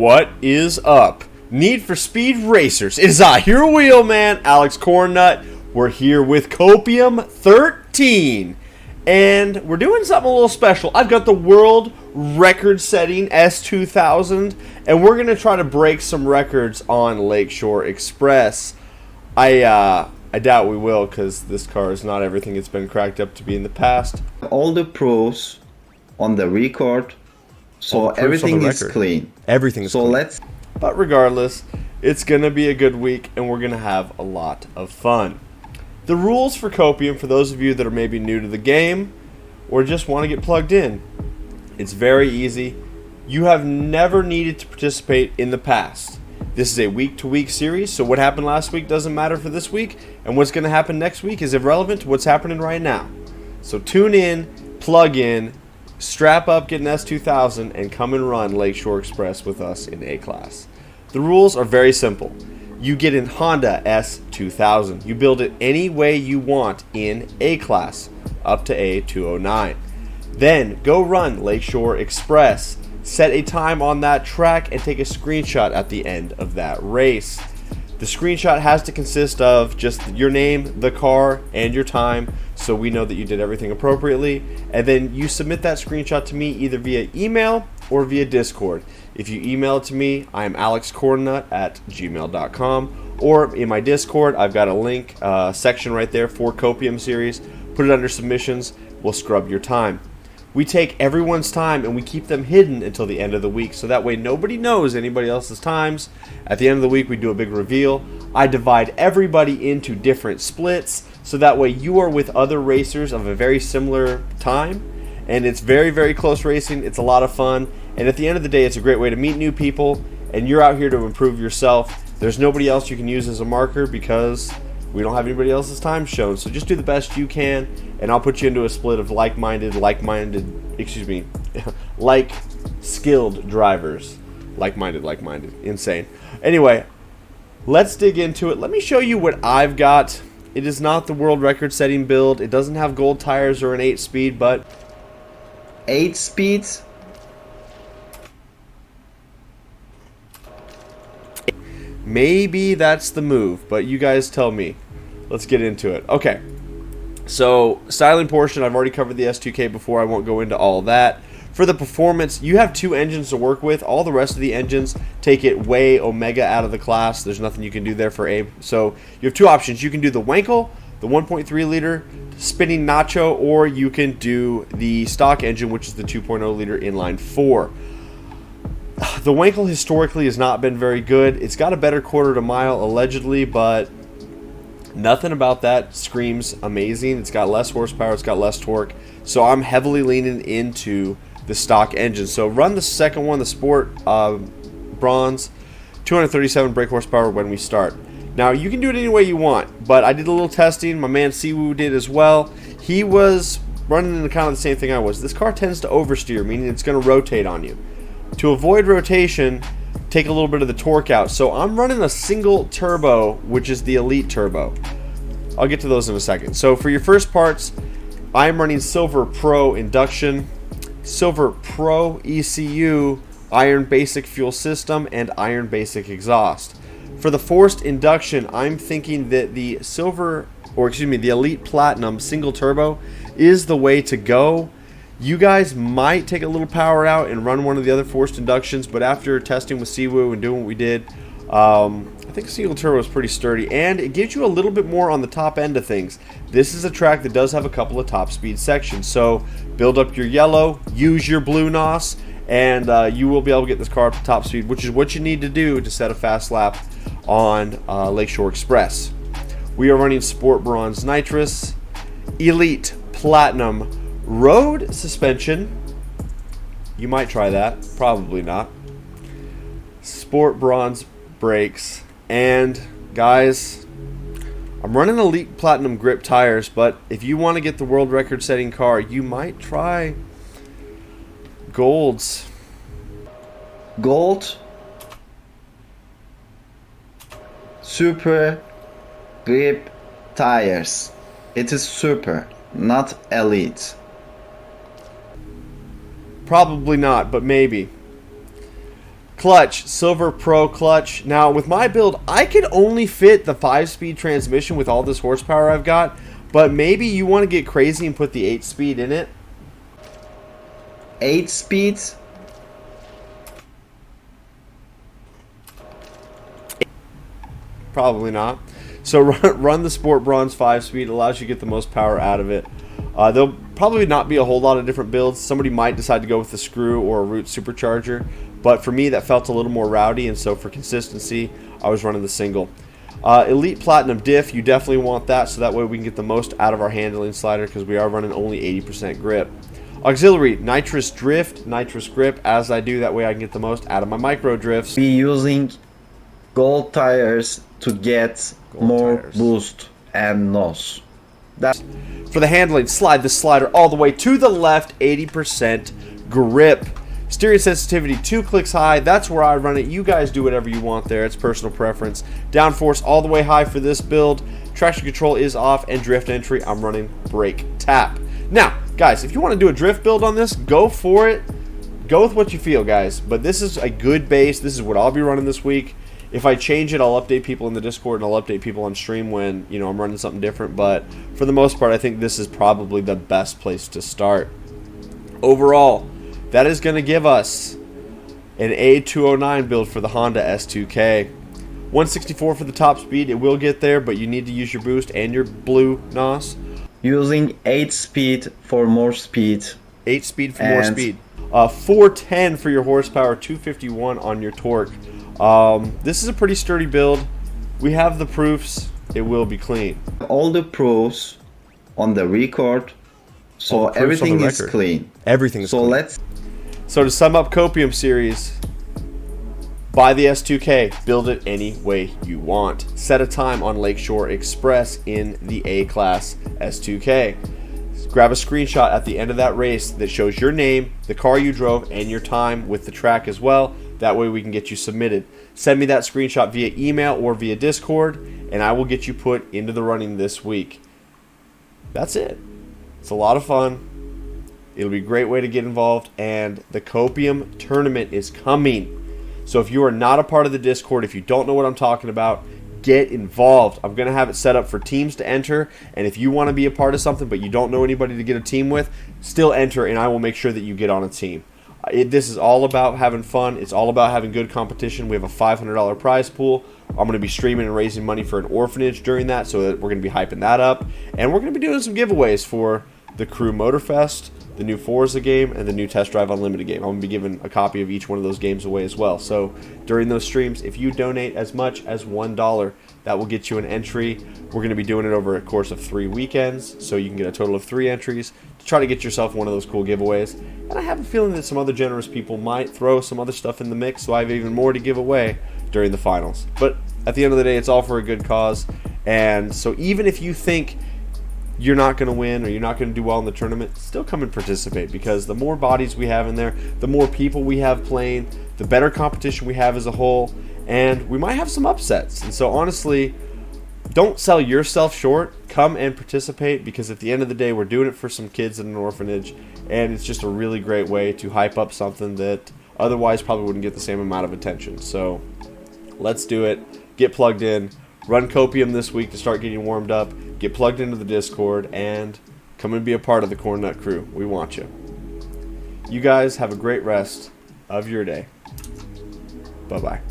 What is up? Need for Speed Racers. It is I, your wheelman, Alex Cornnut. We're here with Copium 13. And we're doing something a little special. I've got the world record-setting S2000, and we're going to try to break some records on Lakeshore Express. I doubt we will, because this car is not everything it's been cracked up to be in the past. All the pros on the record, so everything is clean. Everything is clean. But regardless, it's going to be a good week, and we're going to have a lot of fun. The rules for Copium, for those of you that are maybe new to the game or just want to get plugged in, it's very easy. You have never needed to participate in the past. This is a week-to-week series, so what happened last week doesn't matter for this week, and what's going to happen next week is irrelevant to what's happening right now. So tune in, plug in, strap up, get an S2000, and come and run Lakeshore Express with us in A-Class. The rules are very simple. You get in Honda S2000. You build it any way you want in A-Class, up to A209. Then go run Lakeshore Express. Set a time on that track and take a screenshot at the end of that race. The screenshot has to consist of just your name, the car, and your time, so we know that you did everything appropriately. And then you submit that screenshot to me either via email or via Discord. If you email it to me, I am alexcornnut@gmail.com, or in my Discord, I've got a link section right there for Copium series. Put it under submissions. We'll scrub your time. We take everyone's time and we keep them hidden until the end of the week, so that way nobody knows anybody else's times. At the end of the week, we do a big reveal. I divide everybody into different splits, so that way you are with other racers of a very similar time, and it's very, very close racing. It's a lot of fun, and at the end of the day, it's a great way to meet new people, and you're out here to improve yourself. There's nobody else you can use as a marker because we don't have anybody else's time shown, so just do the best you can, and I'll put you into a split of like-skilled drivers. Like-minded. Insane. Anyway, let's dig into it. Let me show you what I've got. It is not the world record-setting build. It doesn't have gold tires or an 8-speed, but 8 speeds? Maybe that's the move, but you guys tell me. Let's get into it. Okay, so styling portion, I've already covered the S2K before. I won't go into all that. For the performance, you have 2 engines to work with. All the rest of the engines take it way omega out of the class. There's nothing you can do there for Abe. So you have 2 options. You can do the Wankel, the 1.3 liter spinning Nacho, or you can do the stock engine, which is the 2.0 liter inline 4. The Wankel historically has not been very good. It's got a better quarter to mile allegedly, but nothing about that screams amazing. It's got less horsepower, it's got less torque, so I'm heavily leaning into the stock engine. So run the second one, the Sport Bronze, 237 brake horsepower when we start. Now you can do it any way you want, but I did a little testing. My man Siwoo did as well. He was running into kind of the same thing I was. This car tends to oversteer, meaning it's going to rotate on you. To avoid rotation, take a little bit of the torque out. So I'm running a single turbo, which is the Elite Turbo. I'll get to those in a second. So for your first parts, I'm running Silver Pro induction, Silver Pro ECU, Iron Basic fuel system, and Iron Basic exhaust. For the forced induction, I'm thinking that the the Elite Platinum single turbo is the way to go. You guys might take a little power out and run one of the other forced inductions, but after testing with Siwoo and doing what we did, I think single turbo is pretty sturdy, and it gives you a little bit more on the top end of things. This is a track that does have a couple of top speed sections, so build up your yellow, use your blue NOS, and you will be able to get this car up to top speed, which is what you need to do to set a fast lap on Lakeshore Express. We are running Sport Bronze Nitrous, Elite Platinum road suspension. You might try that, probably not. Sport Bronze brakes, and guys, I'm running Elite Platinum grip tires, but if you want to get the world record setting car, you might try golds. Gold super grip tires. It is super, not elite. Probably not, but maybe. Clutch, Silver Pro clutch. Now, with my build, I can only fit the 5-speed transmission with all this horsepower I've got, but maybe you want to get crazy and put the 8-speed in it. 8 speeds? Probably not. So run the Sport Bronze 5-speed. Allows you to get the most power out of it. There'll probably not be a whole lot of different builds. Somebody might decide to go with the Screw or a Root Supercharger. But for me, that felt a little more rowdy. And so for consistency, I was running the single. Elite Platinum Diff. You definitely want that. So that way we can get the most out of our handling slider. Because we are running only 80% grip. Auxiliary, Nitrous Drift, Nitrous Grip. As I do, that way I can get the most out of my micro drifts. Be using gold tires to get more boost and NOS. For the handling, slide the slider all the way to the left, 80% grip. Steering sensitivity 2 clicks high. That's where I run it. You guys do whatever you want there. It's personal preference. Downforce all the way high for this build. Traction control is off, and drift entry, I'm running brake tap. Now, guys, if you want to do a drift build on this, go for it. Go with what you feel, guys. But this is a good base. This is what I'll be running this week. If I change it, I'll update people in the Discord and I'll update people on stream when, you know, I'm running something different. But for the most part, I think this is probably the best place to start. Overall, that is going to give us an A209 build for the Honda S2K. 164 for the top speed. It will get there, but you need to use your boost and your blue NOS. Using 8 speed for more speed. 8 speed for more speed. 410 for your horsepower. 251 on your torque. This is a pretty sturdy build. We have the proofs. It will be clean. All the proofs on the record, so everything is clean. Everything is clean. So to sum up Copium series, buy the S2K, build it any way you want. Set a time on Lakeshore Express in the A-Class S2K. Grab a screenshot at the end of that race that shows your name, the car you drove, and your time with the track as well. That way we can get you submitted. Send me that screenshot via email or via Discord, and I will get you put into the running this week. That's it. It's a lot of fun. It'll be a great way to get involved, and the Copium tournament is coming. So if you are not a part of the Discord, if you don't know what I'm talking about, get involved. I'm going to have it set up for teams to enter, and if you want to be a part of something but you don't know anybody to get a team with, still enter, and I will make sure that you get on a team. This is all about having fun. It's all about having good competition. We have a $500 prize pool. I'm going to be streaming and raising money for an orphanage during that, so that we're going to be hyping that up. And we're going to be doing some giveaways for the Crew Motorfest, the new Forza game, and the new Test Drive Unlimited game. I'm going to be giving a copy of each one of those games away as well. So during those streams, if you donate as much as $1, that will get you an entry. We're going to be doing it over a course of 3 weekends, so you can get a total of 3 entries to try to get yourself one of those cool giveaways. And I have a feeling that some other generous people might throw some other stuff in the mix, so I have even more to give away during the finals. But at the end of the day, it's all for a good cause. And so even if you think you're not going to win or you're not going to do well in the tournament, still come and participate, because the more bodies we have in there, the more people we have playing, the better competition we have as a whole, and we might have some upsets. And so honestly, don't sell yourself short. Come and participate, because at the end of the day, we're doing it for some kids in an orphanage, and it's just a really great way to hype up something that otherwise probably wouldn't get the same amount of attention. So let's do it. Get plugged in. Run Copium this week to start getting warmed up. Get plugged into the Discord and come and be a part of the Cornnut crew. We want you. You guys have a great rest of your day. Bye-bye.